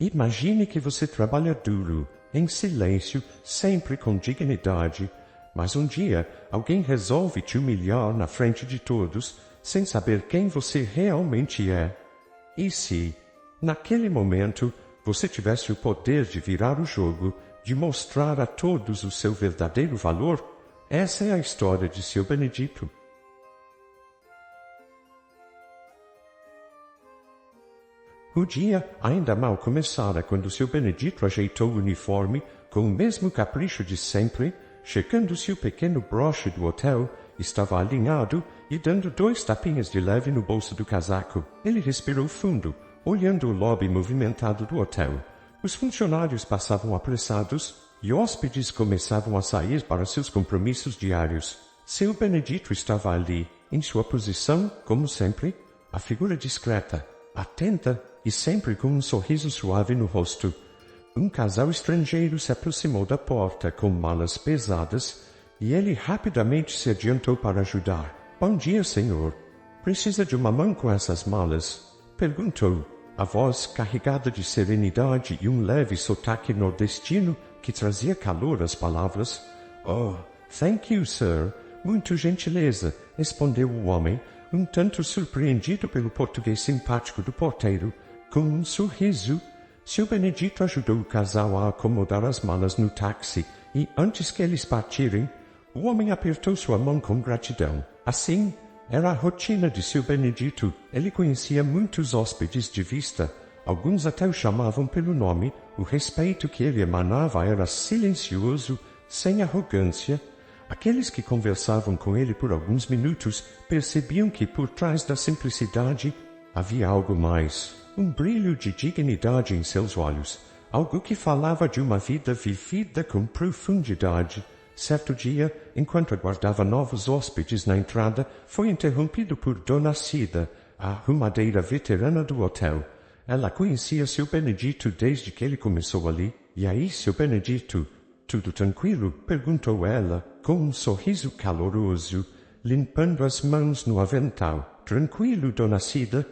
Imagine que você trabalha duro, em silêncio, sempre com dignidade, mas um dia alguém resolve te humilhar na frente de todos, sem saber quem você realmente é. E se, naquele momento, você tivesse o poder de virar o jogo, de mostrar a todos o seu verdadeiro valor? Essa é a história de Seu Benedito. O dia ainda mal começara quando Seu Benedito ajeitou o uniforme com o mesmo capricho de sempre, checando se o pequeno broche do hotel estava alinhado e dando 2 tapinhas de leve no bolso do casaco. Ele respirou fundo, olhando o lobby movimentado do hotel. Os funcionários passavam apressados e hóspedes começavam a sair para seus compromissos diários. Seu Benedito estava ali, em sua posição, como sempre, a figura discreta, atenta e sempre com um sorriso suave no rosto. Um casal estrangeiro se aproximou da porta com malas pesadas e ele rapidamente se adiantou para ajudar. "Bom dia, senhor. Precisa de uma mão com essas malas?" perguntou, a voz carregada de serenidade e um leve sotaque nordestino que trazia calor às palavras. "Oh, thank you, sir. Muito gentileza", respondeu o homem, um tanto surpreendido pelo português simpático do porteiro. Com um sorriso, Seu Benedito ajudou o casal a acomodar as malas no táxi e, antes que eles partirem, o homem apertou sua mão com gratidão. Assim, era a rotina de Seu Benedito. Ele conhecia muitos hóspedes de vista. Alguns até o chamavam pelo nome. O respeito que ele emanava era silencioso, sem arrogância. Aqueles que conversavam com ele por alguns minutos percebiam que por trás da simplicidade havia algo mais. Um brilho de dignidade em seus olhos, algo que falava de uma vida vivida com profundidade. Certo dia, enquanto aguardava novos hóspedes na entrada, foi interrompido por Dona Cida, a arrumadeira veterana do hotel. Ela conhecia Seu Benedito desde que ele começou ali. "E aí, Seu Benedito, tudo tranquilo?" perguntou ela, com um sorriso caloroso, limpando as mãos no avental. "Tranquilo, Dona Cida.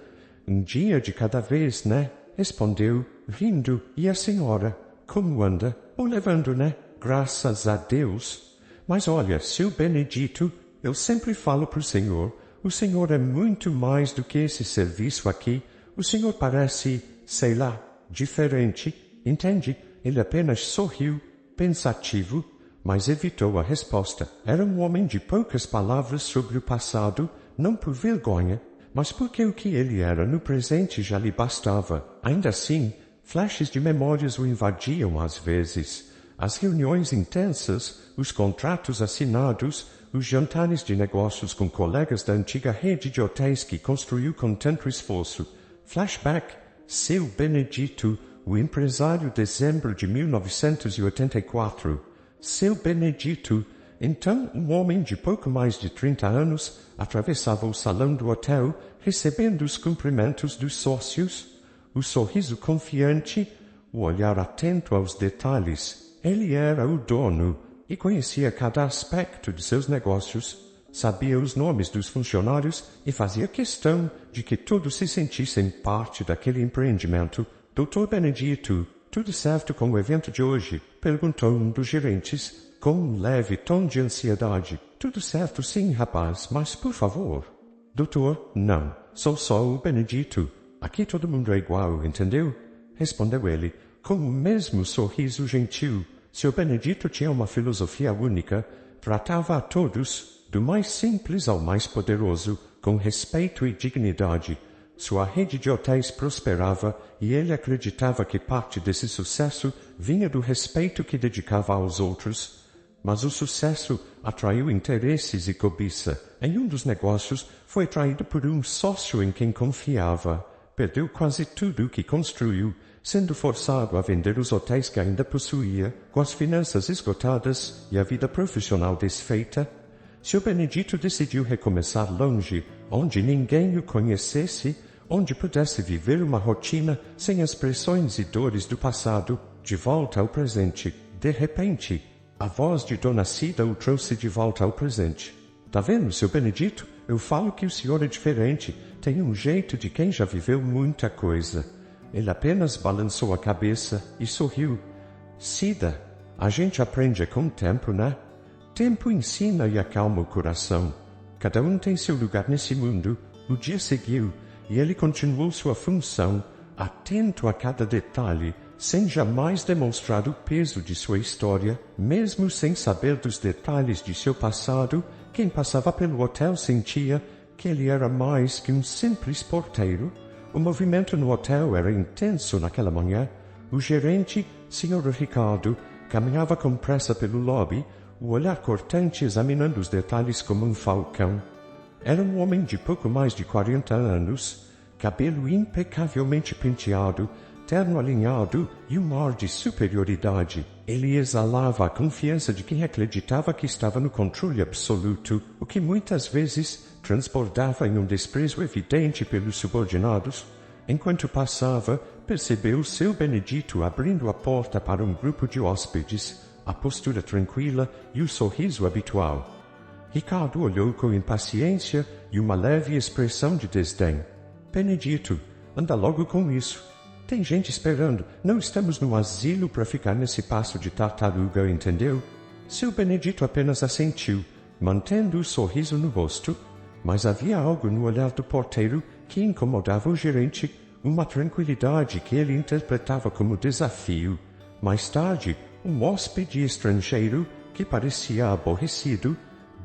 Um dia de cada vez, né?" respondeu, rindo. "E a senhora, como anda? Ou levando, né?" "Graças a Deus. Mas olha, Seu Benedito, eu sempre falo pro senhor, o senhor é muito mais do que esse serviço aqui. O senhor parece, sei lá, diferente, entende?" Ele apenas sorriu, pensativo, mas evitou a resposta. Era um homem de poucas palavras sobre o passado, não por vergonha, mas porque o que ele era no presente já lhe bastava. Ainda assim, flashes de memórias o invadiam às vezes. As reuniões intensas, os contratos assinados, os jantares de negócios com colegas da antiga rede de hotéis que construiu com tanto esforço. Flashback, Seu Benedito, o empresário, dezembro de 1984. Seu Benedito, então um homem de pouco mais de 30 anos, atravessava o salão do hotel, recebendo os cumprimentos dos sócios, o sorriso confiante, o olhar atento aos detalhes. Ele era o dono e conhecia cada aspecto de seus negócios, sabia os nomes dos funcionários e fazia questão de que todos se sentissem parte daquele empreendimento. "Doutor Benedito, tudo certo com o evento de hoje?" perguntou um dos gerentes, com um leve tom de ansiedade. "Tudo certo, sim, rapaz, mas por favor." "Doutor, não, sou só o Benedito. Aqui todo mundo é igual, entendeu?" respondeu ele, com o mesmo sorriso gentil. Seu Benedito tinha uma filosofia única. Tratava a todos, do mais simples ao mais poderoso, com respeito e dignidade. Sua rede de hotéis prosperava e ele acreditava que parte desse sucesso vinha do respeito que dedicava aos outros. Mas o sucesso atraiu interesses e cobiça. Em um dos negócios, foi traído por um sócio em quem confiava. Perdeu quase tudo o que construiu, sendo forçado a vender os hotéis que ainda possuía, com as finanças esgotadas e a vida profissional desfeita. Seu Benedito decidiu recomeçar longe, onde ninguém o conhecesse, onde pudesse viver uma rotina sem as pressões e dores do passado, de volta ao presente. De repente, a voz de Dona Cida o trouxe de volta ao presente. "Tá vendo, Seu Benedito? Eu falo que o senhor é diferente, tem um jeito de quem já viveu muita coisa." Ele apenas balançou a cabeça e sorriu. Cida, a gente aprende com o tempo, né? Tempo ensina e acalma o coração. Cada um tem seu lugar nesse mundo. O dia seguiu e ele continuou sua função, atento a cada detalhe, sem jamais demonstrar o peso de sua história, mesmo sem saber dos detalhes de seu passado. Quem passava pelo hotel sentia que ele era mais que um simples porteiro. O movimento no hotel era intenso naquela manhã. O gerente, Sr. Ricardo, caminhava com pressa pelo lobby, o olhar cortante examinando os detalhes como um falcão. Era um homem de pouco mais de 40 anos, cabelo impecavelmente penteado, terno alinhado e um ar de superioridade. Ele exalava a confiança de quem acreditava que estava no controle absoluto, o que muitas vezes transbordava em um desprezo evidente pelos subordinados. Enquanto passava, percebeu seu Benedito abrindo a porta para um grupo de hóspedes, a postura tranquila e o sorriso habitual. Ricardo olhou com impaciência e uma leve expressão de desdém. Benedito, anda logo com isso. Tem gente esperando. Não estamos no asilo para ficar nesse passo de tartaruga, entendeu? Seu Benedito apenas assentiu, mantendo o sorriso no rosto, mas havia algo no olhar do porteiro que incomodava o gerente, uma tranquilidade que ele interpretava como desafio. Mais tarde, um hóspede estrangeiro, que parecia aborrecido,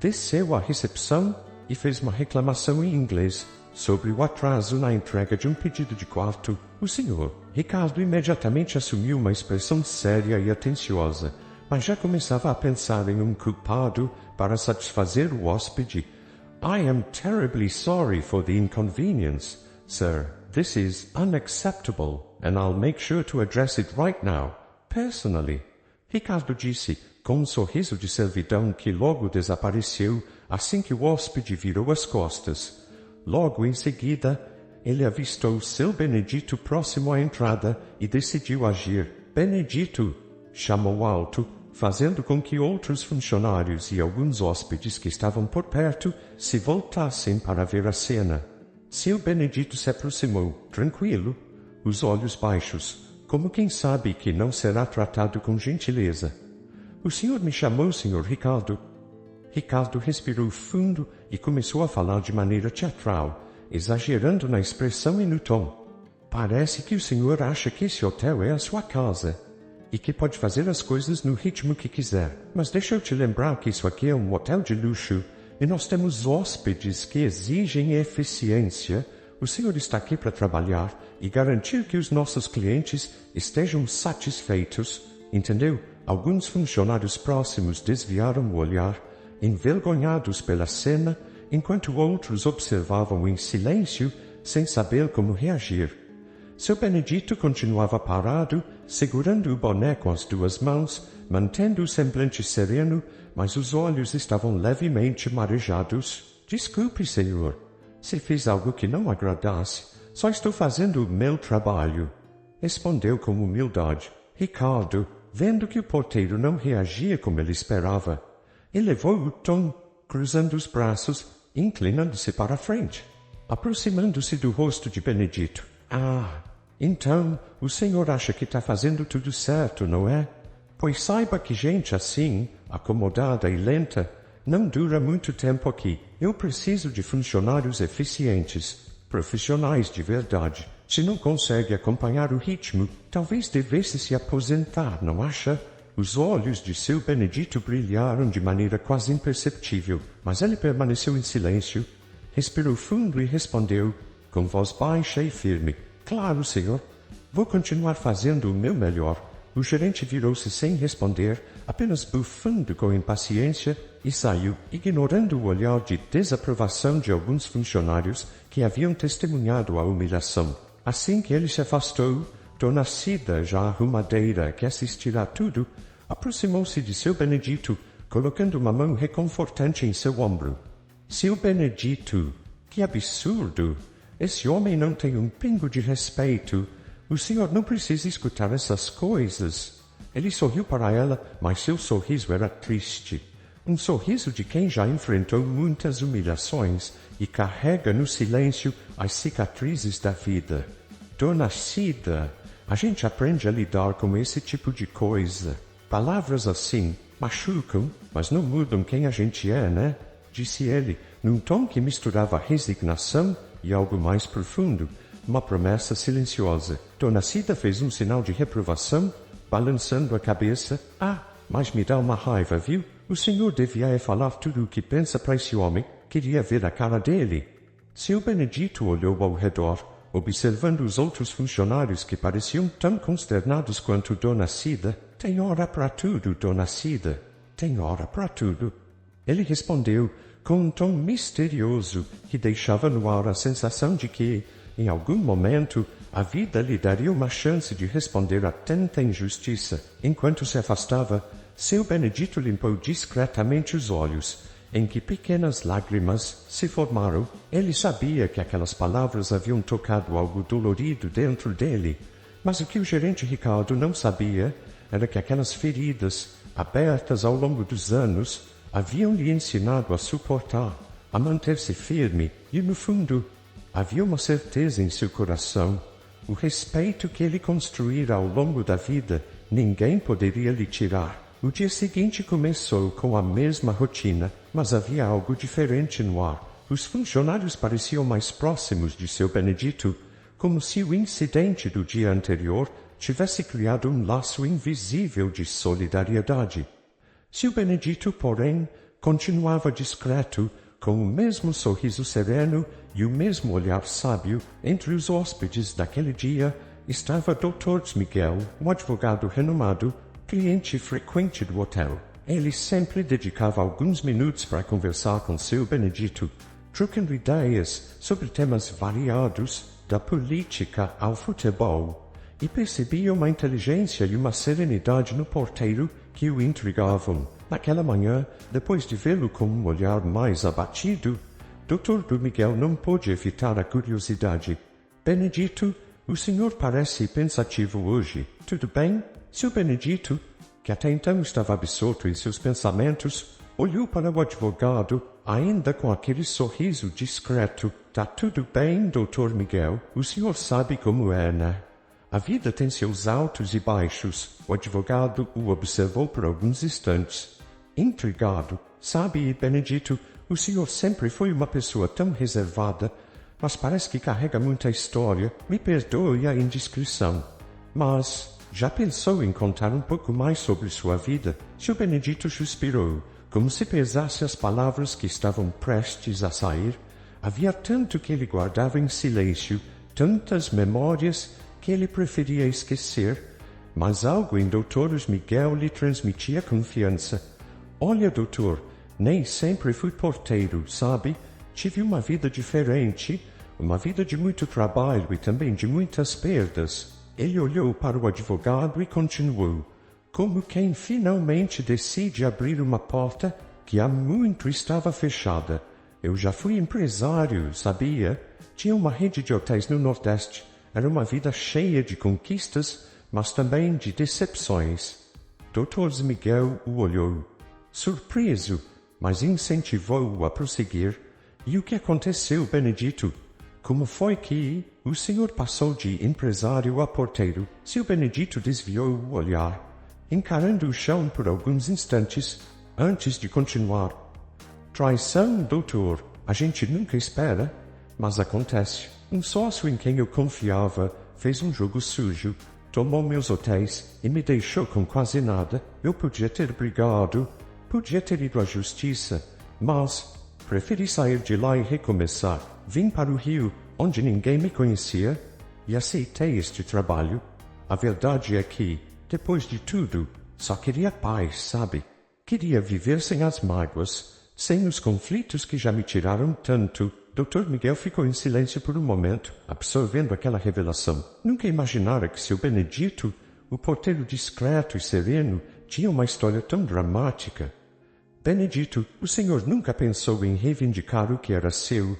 desceu à recepção e fez uma reclamação em inglês sobre o atraso na entrega de um pedido de quarto. O senhor Ricardo imediatamente assumiu uma expressão séria e atenciosa, mas já começava a pensar em um culpado para satisfazer o hóspede. I am terribly sorry for the inconvenience, sir. This is unacceptable, and I'll make sure to address it right now, personally. Ricardo disse, com um sorriso de servidão que logo desapareceu assim que o hóspede virou as costas. Logo em seguida, ele avistou seu Benedito próximo à entrada e decidiu agir. Benedito! Chamou alto, fazendo com que outros funcionários e alguns hóspedes que estavam por perto se voltassem para ver a cena. Seu Benedito se aproximou, tranquilo, os olhos baixos, como quem sabe que não será tratado com gentileza. O senhor me chamou, Sr. Ricardo. Ricardo respirou fundo e começou a falar de maneira teatral, exagerando na expressão e no tom. Parece que o senhor acha que esse hotel é a sua casa e que pode fazer as coisas no ritmo que quiser. Mas deixa eu te lembrar que isso aqui é um hotel de luxo e nós temos hóspedes que exigem eficiência. O senhor está aqui para trabalhar e garantir que os nossos clientes estejam satisfeitos, entendeu? Alguns funcionários próximos desviaram o olhar, envergonhados pela cena, enquanto outros observavam em silêncio, sem saber como reagir. Seu Benedito continuava parado, segurando o boné com as duas mãos, mantendo o semblante sereno, mas os olhos estavam levemente marejados. Desculpe, senhor, se fiz algo que não agradasse. Só estou fazendo o meu trabalho, respondeu com humildade. Ricardo, vendo que o porteiro não reagia como ele esperava, elevou o tom, cruzando os braços, inclinando-se para a frente, aproximando-se do rosto de Benedito. Ah, então o senhor acha que está fazendo tudo certo, não é? Pois saiba que gente assim, acomodada e lenta, não dura muito tempo aqui. Eu preciso de funcionários eficientes, profissionais de verdade. Se não consegue acompanhar o ritmo, talvez devesse se aposentar, não acha? Os olhos de seu Benedito brilharam de maneira quase imperceptível, mas ele permaneceu em silêncio, respirou fundo e respondeu, com voz baixa e firme. Claro, senhor. Vou continuar fazendo o meu melhor. O gerente virou-se sem responder, apenas bufando com impaciência, e saiu, ignorando o olhar de desaprovação de alguns funcionários que haviam testemunhado a humilhação. Assim que ele se afastou, Dona Cida, já arrumadeira, que assistira a tudo, aproximou-se de seu Benedito, colocando uma mão reconfortante em seu ombro. Seu Benedito, que absurdo! Esse homem não tem um pingo de respeito. O senhor não precisa escutar essas coisas. Ele sorriu para ela, mas seu sorriso era triste. Um sorriso de quem já enfrentou muitas humilhações e carrega no silêncio as cicatrizes da vida. Dona Cida, a gente aprende a lidar com esse tipo de coisa. Palavras assim machucam, mas não mudam quem a gente é, né? Disse ele, num tom que misturava resignação e algo mais profundo, uma promessa silenciosa. Dona Cida fez um sinal de reprovação, balançando a cabeça. Ah, mas me dá uma raiva, viu? O senhor devia falar tudo o que pensa para esse homem. Queria ver a cara dele. Seu Benedito olhou ao redor, observando os outros funcionários que pareciam tão consternados quanto Dona Cida. Tem hora para tudo, Dona Cida. Tem hora para tudo. Ele respondeu com um tom misterioso que deixava no ar a sensação de que, em algum momento, a vida lhe daria uma chance de responder a tanta injustiça. Enquanto se afastava, seu Benedito limpou discretamente os olhos, em que pequenas lágrimas se formaram. Ele sabia que aquelas palavras haviam tocado algo dolorido dentro dele, mas o que o gerente Ricardo não sabia era que aquelas feridas, abertas ao longo dos anos, haviam lhe ensinado a suportar, a manter-se firme e, no fundo, havia uma certeza em seu coração. O respeito que ele construíra ao longo da vida, ninguém poderia lhe tirar. O dia seguinte começou com a mesma rotina, mas havia algo diferente no ar. Os funcionários pareciam mais próximos de seu Benedito, como se o incidente do dia anterior tivesse criado um laço invisível de solidariedade. Seu Benedito, porém, continuava discreto, com o mesmo sorriso sereno e o mesmo olhar sábio. Entre os hóspedes daquele dia estava Dr. Miguel, um advogado renomado, cliente frequente do hotel. Ele sempre dedicava alguns minutos para conversar com seu Benedito, trocando ideias sobre temas variados, da política ao futebol, e percebia uma inteligência e uma serenidade no porteiro que o intrigavam. Naquela manhã, depois de vê-lo com um olhar mais abatido, Dr. Miguel não pôde evitar a curiosidade. Benedito, o senhor parece pensativo hoje. Tudo bem? Seu Benedito, que até então estava absorto em seus pensamentos, olhou para o advogado, ainda com aquele sorriso discreto. Tá tudo bem, Dr. Miguel? O senhor sabe como é, né? A vida tem seus altos e baixos. O advogado o observou por alguns instantes. Intrigado. Sabe, Benedito, o senhor sempre foi uma pessoa tão reservada, mas parece que carrega muita história. Me perdoe a indiscrição. Mas já pensou em contar um pouco mais sobre sua vida? Seu Benedito suspirou, como se pesasse as palavras que estavam prestes a sair. Havia tanto que ele guardava em silêncio, tantas memórias que ele preferia esquecer, mas algo em Dr. Miguel lhe transmitia confiança. Olha, doutor, nem sempre fui porteiro, sabe? Tive uma vida diferente, uma vida de muito trabalho e também de muitas perdas. Ele olhou para o advogado e continuou, como quem finalmente decide abrir uma porta que há muito estava fechada. Eu já fui empresário, sabia? Tinha uma rede de hotéis no Nordeste. Era uma vida cheia de conquistas, mas também de decepções. Dr. Miguel o olhou, surpreso, mas incentivou-o a prosseguir. E o que aconteceu, Benedito? Como foi que o senhor passou de empresário a porteiro? Seu Benedito desviou o olhar, encarando o chão por alguns instantes, antes de continuar. Traição, doutor. A gente nunca espera, mas acontece. Um sócio em quem eu confiava fez um jogo sujo, tomou meus hotéis e me deixou com quase nada. Eu podia ter brigado, podia ter ido à justiça, mas preferi sair de lá e recomeçar. Vim para o Rio, onde ninguém me conhecia, e aceitei este trabalho. A verdade é que, depois de tudo, só queria paz, sabe? Queria viver sem as mágoas, sem os conflitos que já me tiraram tanto. Dr. Miguel ficou em silêncio por um momento, absorvendo aquela revelação. Nunca imaginara que seu Benedito, o porteiro discreto e sereno, tinha uma história tão dramática. Benedito, o senhor nunca pensou em reivindicar o que era seu,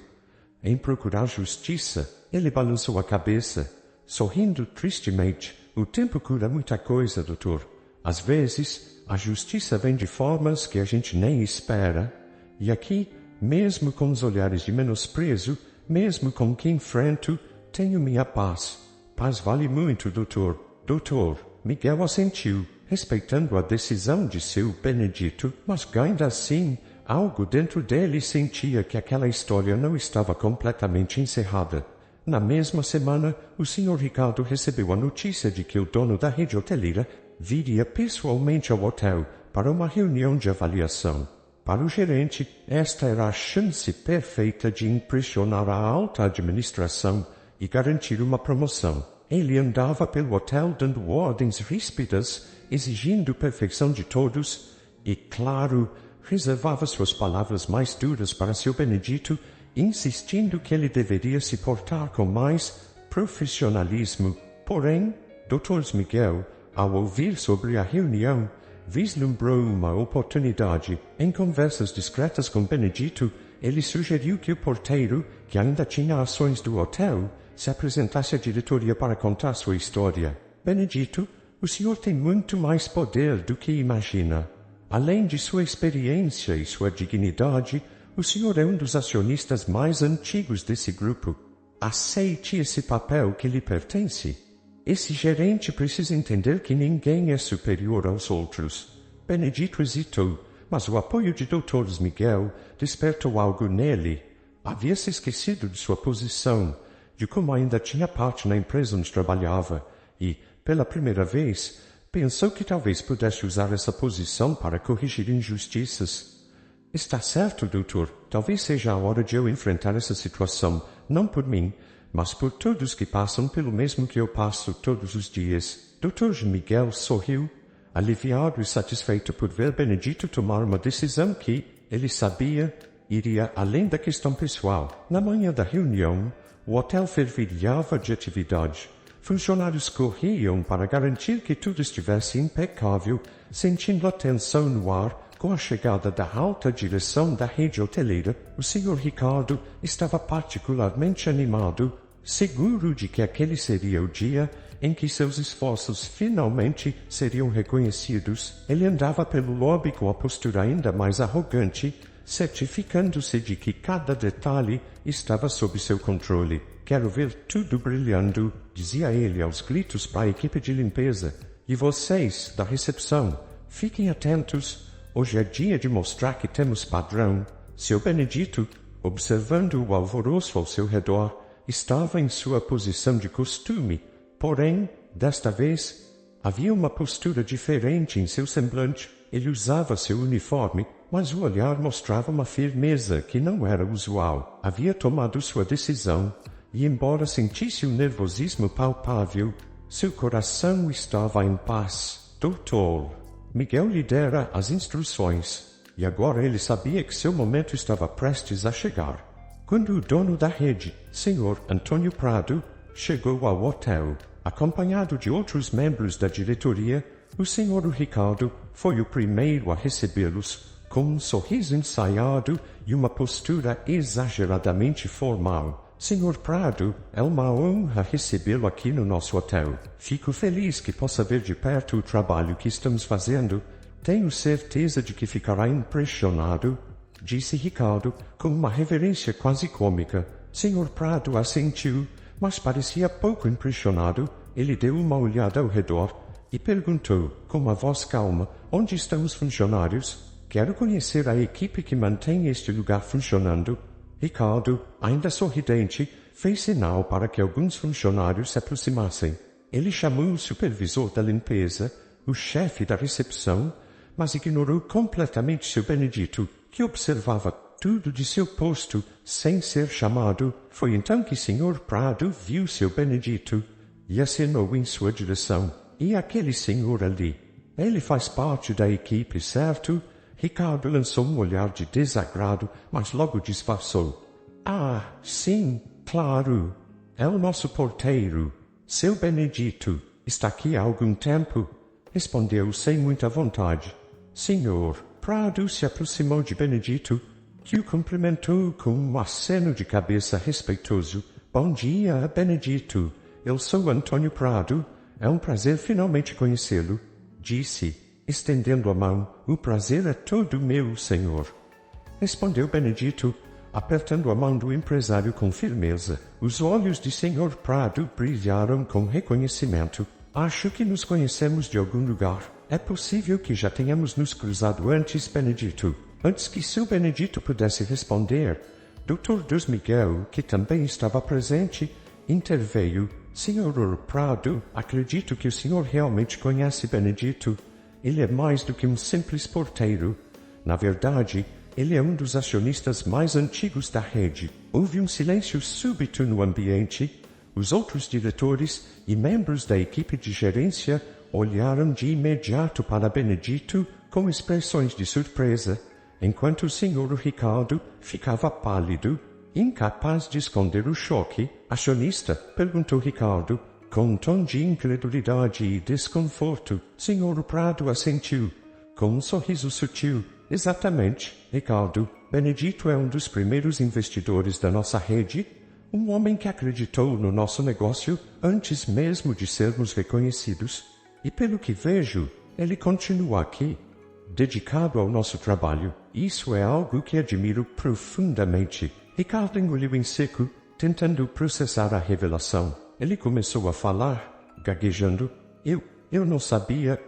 em procurar justiça? Ele balançou a cabeça, sorrindo tristemente. O tempo cura muita coisa, doutor. Às vezes, a justiça vem de formas que a gente nem espera. E aqui, mesmo com os olhares de menosprezo, mesmo com quem enfrento, tenho minha paz. Paz vale muito, doutor. Doutor, Miguel assentiu, respeitando a decisão de seu Benedito, mas ainda assim, algo dentro dele sentia que aquela história não estava completamente encerrada. Na mesma semana, o Sr. Ricardo recebeu a notícia de que o dono da rede hoteleira viria pessoalmente ao hotel para uma reunião de avaliação. Para o gerente, esta era a chance perfeita de impressionar a alta administração e garantir uma promoção. Ele andava pelo hotel dando ordens ríspidas, exigindo perfeição de todos e, claro, reservava suas palavras mais duras para seu Benedito, insistindo que ele deveria se portar com mais profissionalismo. Porém, Dr. Miguel, ao ouvir sobre a reunião, vislumbrou uma oportunidade. Em conversas discretas com Benedito, ele sugeriu que o porteiro, que ainda tinha ações do hotel, se apresentasse à diretoria para contar sua história. Benedito, o senhor tem muito mais poder do que imagina. Além de sua experiência e sua dignidade, o senhor é um dos acionistas mais antigos desse grupo. Aceite esse papel que lhe pertence. Esse gerente precisa entender que ninguém é superior aos outros. Benedito hesitou, mas o apoio de Dr. Miguel despertou algo nele. Havia se esquecido de sua posição, de como ainda tinha parte na empresa onde trabalhava, e, pela primeira vez, pensou que talvez pudesse usar essa posição para corrigir injustiças. Está certo, doutor. Talvez seja a hora de eu enfrentar essa situação, não por mim, mas por todos que passam pelo mesmo que eu passo todos os dias. Dr. Miguel sorriu, aliviado e satisfeito por ver Benedito tomar uma decisão que, ele sabia, iria além da questão pessoal. Na manhã da reunião, o hotel fervilhava de atividade. Funcionários corriam para garantir que tudo estivesse impecável, sentindo a tensão no ar. Com a chegada da alta direção da rede hoteleira, o Sr. Ricardo estava particularmente animado, seguro de que aquele seria o dia em que seus esforços finalmente seriam reconhecidos. Ele andava pelo lobby com a postura ainda mais arrogante, certificando-se de que cada detalhe estava sob seu controle. Quero ver tudo brilhando, dizia ele aos gritos para a equipe de limpeza. E vocês, da recepção, fiquem atentos. Hoje é dia de mostrar que temos padrão. Seu Benedito, observando o alvoroço ao seu redor, estava em sua posição de costume. Porém, desta vez, havia uma postura diferente em seu semblante. Ele usava seu uniforme, mas o olhar mostrava uma firmeza que não era usual. Havia tomado sua decisão, e embora sentisse um nervosismo palpável, seu coração estava em paz. Doutor Miguel lhe dera as instruções, e agora ele sabia que seu momento estava prestes a chegar. Quando o dono da rede, Sr. Antônio Prado, chegou ao hotel, acompanhado de outros membros da diretoria, o Sr. Ricardo foi o primeiro a recebê-los, com um sorriso ensaiado e uma postura exageradamente formal. Sr. Prado, é uma honra recebê-lo aqui no nosso hotel. Fico feliz que possa ver de perto o trabalho que estamos fazendo. Tenho certeza de que ficará impressionado, disse Ricardo, com uma reverência quase cômica. Sr. Prado assentiu, mas parecia pouco impressionado. Ele deu uma olhada ao redor e perguntou, com uma voz calma, onde estão os funcionários? Quero conhecer a equipe que mantém este lugar funcionando. Ricardo, ainda sorridente, fez sinal para que alguns funcionários se aproximassem. Ele chamou o supervisor da limpeza, o chefe da recepção, mas ignorou completamente seu Benedito, que observava tudo de seu posto, sem ser chamado. Foi então que Sr. Prado viu seu Benedito e acenou em sua direção. E aquele senhor ali? Ele faz parte da equipe, certo? Ricardo lançou um olhar de desagrado, mas logo disfarçou. Ah, sim, claro. É o nosso porteiro. Seu Benedito está aqui há algum tempo? Respondeu sem muita vontade. Senhor Prado se aproximou de Benedito, que o cumprimentou com um aceno de cabeça respeitoso. Bom dia, Benedito. Eu sou Antônio Prado. É um prazer finalmente conhecê-lo, disse, estendendo a mão. O prazer é todo meu, senhor. Respondeu Benedito, apertando a mão do empresário com firmeza. Os olhos de Sr. Prado brilharam com reconhecimento. Acho que nos conhecemos de algum lugar. É possível que já tenhamos nos cruzado antes, Benedito. Antes que seu Benedito pudesse responder, Dr. Dos Miguel, que também estava presente, interveio. Sr. Prado, acredito que o senhor realmente conhece Benedito. Ele é mais do que um simples porteiro. Na verdade, ele é um dos acionistas mais antigos da rede. Houve um silêncio súbito no ambiente. Os outros diretores e membros da equipe de gerência olharam de imediato para Benedito com expressões de surpresa, enquanto o Sr. Ricardo ficava pálido, incapaz de esconder o choque. Acionista? Perguntou Ricardo, com um tom de incredulidade e desconforto. Sr. Prado assentiu, com um sorriso sutil. Exatamente, Ricardo. Benedito é um dos primeiros investidores da nossa rede, um homem que acreditou no nosso negócio antes mesmo de sermos reconhecidos. E pelo que vejo, ele continua aqui, dedicado ao nosso trabalho. Isso é algo que admiro profundamente. Ricardo engoliu em seco, tentando processar a revelação. Ele começou a falar, gaguejando. Eu não sabia,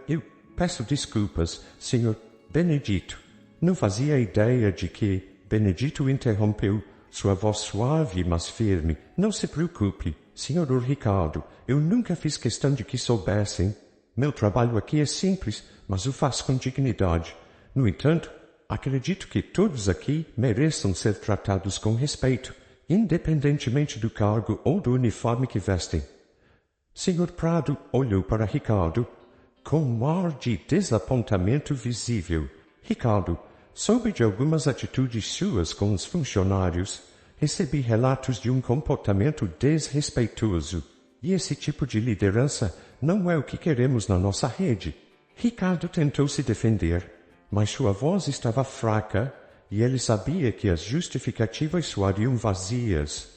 peço desculpas, Sr. Benedito. Não fazia ideia de que... Benedito interrompeu, sua voz suave mas firme. Não se preocupe, Sr. Ricardo. Eu nunca fiz questão de que soubessem. Meu trabalho aqui é simples, mas o faço com dignidade. No entanto, acredito que todos aqui mereçam ser tratados com respeito, independentemente do cargo ou do uniforme que vestem. Sr. Prado olhou para Ricardo com um ar de desapontamento visível. Ricardo, soube de algumas atitudes suas com os funcionários. Recebi relatos de um comportamento desrespeitoso. E esse tipo de liderança não é o que queremos na nossa rede. Ricardo tentou se defender, mas sua voz estava fraca e ele sabia que as justificativas soariam vazias.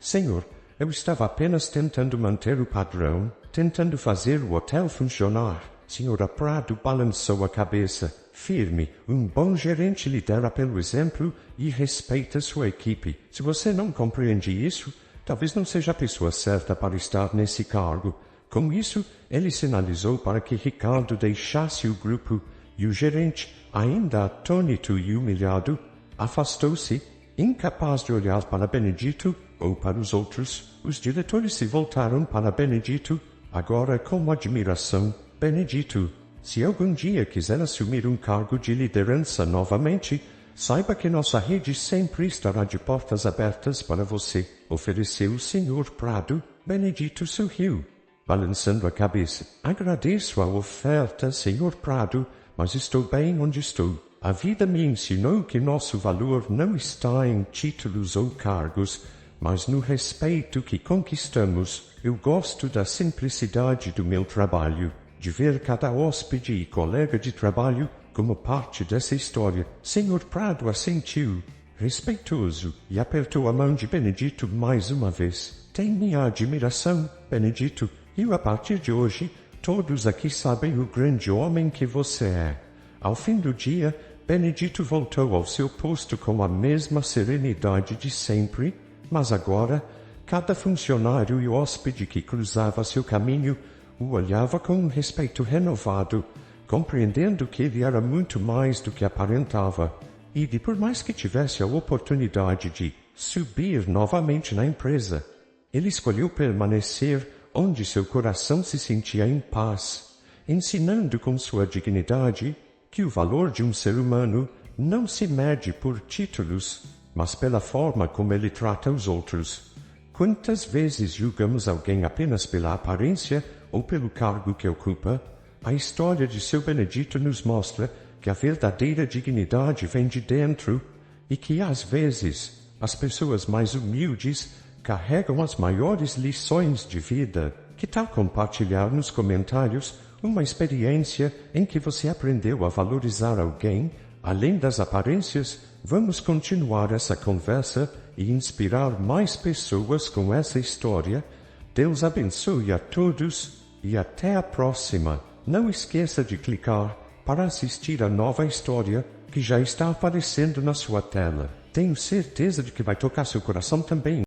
Senhor, eu estava apenas tentando manter o padrão, tentando fazer o hotel funcionar. Sra. Prado balançou a cabeça. Firme, um bom gerente lidera pelo exemplo e respeita sua equipe. Se você não compreende isso, talvez não seja a pessoa certa para estar nesse cargo. Com isso, ele sinalizou para que Ricardo deixasse o grupo e o gerente, ainda atônito e humilhado, afastou-se, incapaz de olhar para Benedito ou para os outros. Os diretores se voltaram para Benedito, agora com admiração. Benedito, se algum dia quiser assumir um cargo de liderança novamente, saiba que nossa rede sempre estará de portas abertas para você, ofereceu o Sr. Prado. Benedito sorriu, balançando a cabeça. Agradeço a oferta, Sr. Prado, mas estou bem onde estou. A vida me ensinou que nosso valor não está em títulos ou cargos, mas no respeito que conquistamos. Eu gosto da simplicidade do meu trabalho, de ver cada hóspede e colega de trabalho como parte dessa história. Sr. Prado assentiu, respeitoso, e apertou a mão de Benedito mais uma vez. Tem minha admiração, Benedito, e a partir de hoje, todos aqui sabem o grande homem que você é. Ao fim do dia, Benedito voltou ao seu posto com a mesma serenidade de sempre, mas agora, cada funcionário e hóspede que cruzava seu caminho o olhava com um respeito renovado, compreendendo que ele era muito mais do que aparentava, e de por mais que tivesse a oportunidade de subir novamente na empresa, ele escolheu permanecer onde seu coração se sentia em paz, ensinando com sua dignidade que o valor de um ser humano não se mede por títulos, mas pela forma como ele trata os outros. Quantas vezes julgamos alguém apenas pela aparência ou pelo cargo que ocupa? A história de seu Benedito nos mostra que a verdadeira dignidade vem de dentro e que, às vezes, as pessoas mais humildes carregam as maiores lições de vida. Que tal compartilhar nos comentários uma experiência em que você aprendeu a valorizar alguém além das aparências? Vamos continuar essa conversa e inspirar mais pessoas com essa história. Deus abençoe a todos e até a próxima. Não esqueça de clicar para assistir a nova história que já está aparecendo na sua tela. tenho certeza de que vai tocar seu coração também.